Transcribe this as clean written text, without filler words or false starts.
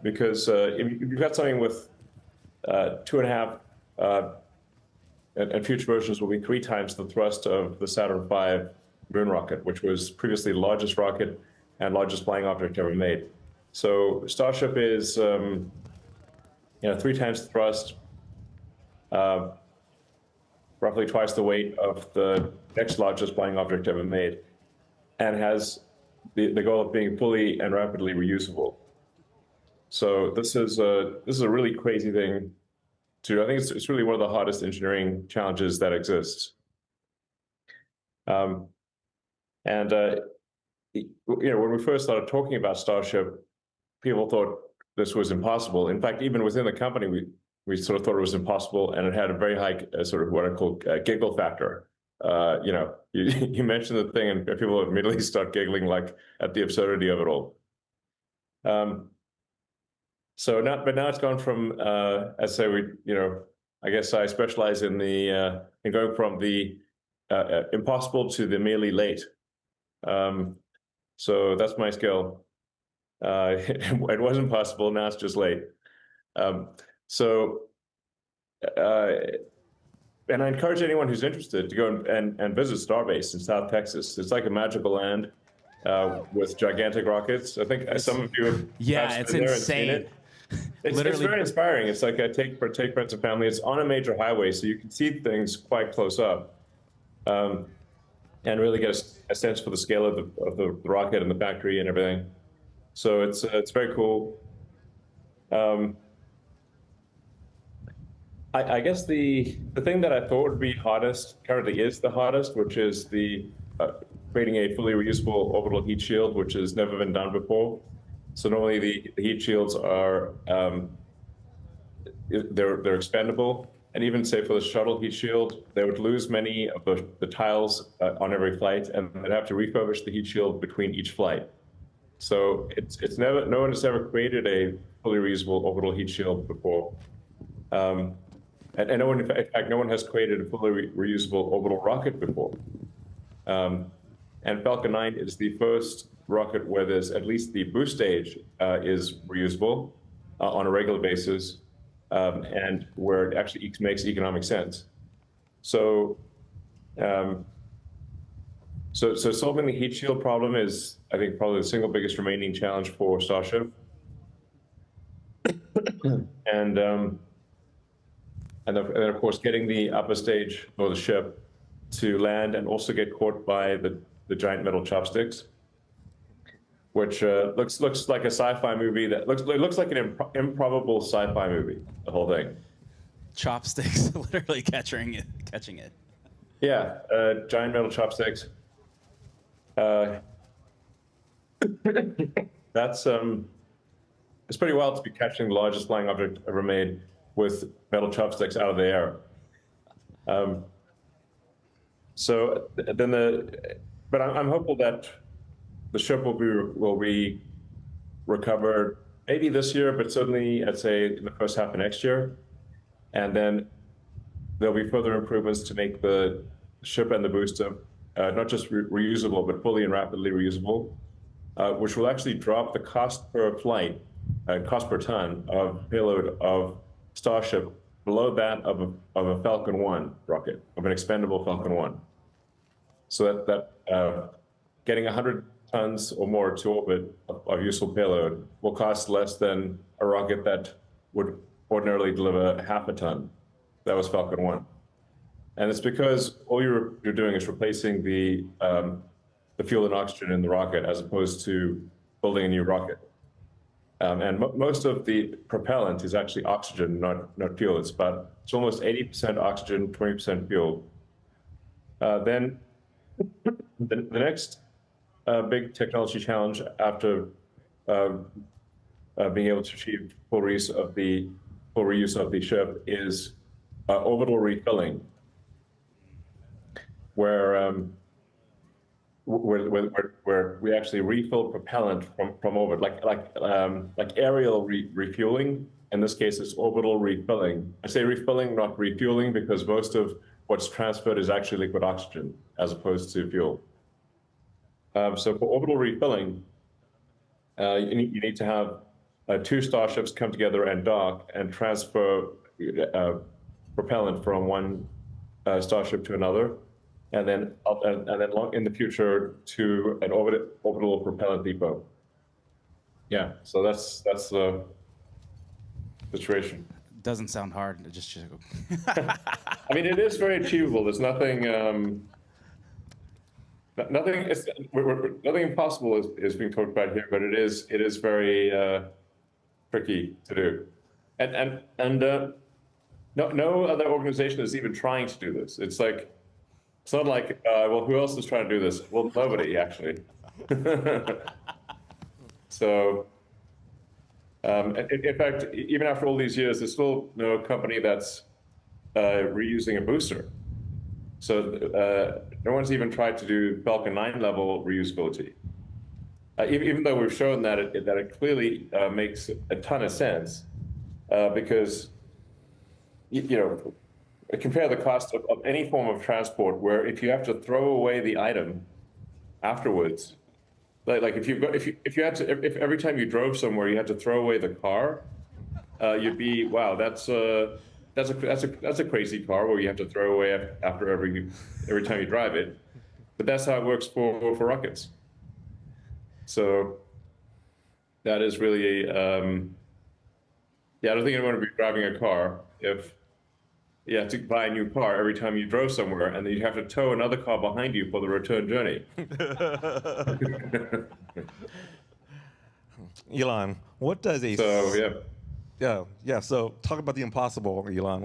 because if you've got something with 2.5, and future versions will be 3 times the thrust of the Saturn V moon rocket, which was previously the largest rocket and largest flying object ever made. So Starship is 3 times the thrust, roughly twice the weight of the next largest flying object ever made, and has the goal of being fully and rapidly reusable. So this is a really crazy thing to do. I think it's really one of the hardest engineering challenges that exists. When we first started talking about Starship, people thought this was impossible. In fact, even within the company, we sort of thought it was impossible, and it had a very high sort of what I call giggle factor. You mention the thing, and people immediately start giggling like at the absurdity of it all. But now it's gone from, I guess I specialize in going from the impossible to the merely late. So that's my skill. It wasn't possible, now it's just late. And I encourage anyone who's interested to go and visit Starbase in South Texas. It's like a magical land with gigantic rockets. I think some of you have it's insane. It's very inspiring. It's like take friends and family. It's on a major highway, so you can see things quite close up, and really get a sense for the scale of the rocket and the factory and everything. So it's very cool. I guess the thing that I thought would be hardest currently is the hardest, which is the creating a fully reusable orbital heat shield, which has never been done before. So normally the heat shields are they're expendable, and even say for the shuttle heat shield, they would lose many of the tiles on every flight, and they'd have to refurbish the heat shield between each flight. So no one has ever created a fully reusable orbital heat shield before. And no one, in fact, no one has created a fully reusable orbital rocket before. And Falcon 9 is the first rocket where there's at least the boost stage is reusable on a regular basis, and where it actually makes economic sense. So solving the heat shield problem is, I think, probably the single biggest remaining challenge for Starship. And then, of course, getting the upper stage or the ship to land and also get caught by the giant metal chopsticks, which looks like a sci-fi movie. It looks like an improbable sci-fi movie. The whole thing. Chopsticks, literally catching it. Yeah, giant metal chopsticks. That's it's pretty wild to be catching the largest flying object ever made with metal chopsticks out of the air. But I'm hopeful that the ship will be recovered maybe this year, but certainly I'd say in the first half of next year. And then there'll be further improvements to make the ship and the booster not just reusable, but fully and rapidly reusable, which will actually drop the cost per flight, cost per ton of payload of Starship below that of a Falcon 1 rocket, of an expendable Falcon 1. So that getting 100 tons or more to orbit of useful payload will cost less than a rocket that would ordinarily deliver half a ton. That was Falcon 1. And it's because all you're doing is replacing the fuel and oxygen in the rocket as opposed to building a new rocket. And most of the propellant is actually oxygen, not fuel. It's almost 80% oxygen, 20% fuel. Then the next big technology challenge after being able to achieve full reuse of the ship is orbital refilling, where we actually refill propellant from orbit, like aerial refueling. In this case, it's orbital refilling. I say refilling, not refueling, because most of what's transferred is actually liquid oxygen as opposed to fuel. So for orbital refilling, you need to have two starships come together and dock and transfer propellant from one starship to another, and then long in the future to an orbital propellant depot. Yeah, so that's the situation. Doesn't sound hard. I mean, it is very achievable. There's nothing. Nothing impossible is being talked about here, but it is very tricky to do, and no other organization is even trying to do this. It's not like well, who else is trying to do this? Well, nobody actually. So, in fact, even after all these years, there's still no company that's reusing a booster. So no one's even tried to do Falcon 9 level reusability, even though we've shown that it clearly makes a ton of sense, because compare the cost of any form of transport, where if you have to throw away the item afterwards, like if every time you drove somewhere you had to throw away the car, you'd be, wow, that's a crazy car where you have to throw away after every time you drive it. But that's how it works for rockets. So that is really yeah, I don't think anyone would be driving a car if you have to buy a new car every time you drove somewhere, and then you have to tow another car behind you for the return journey. Elon, what does a so yeah. Yeah. So talk about the impossible, Elon.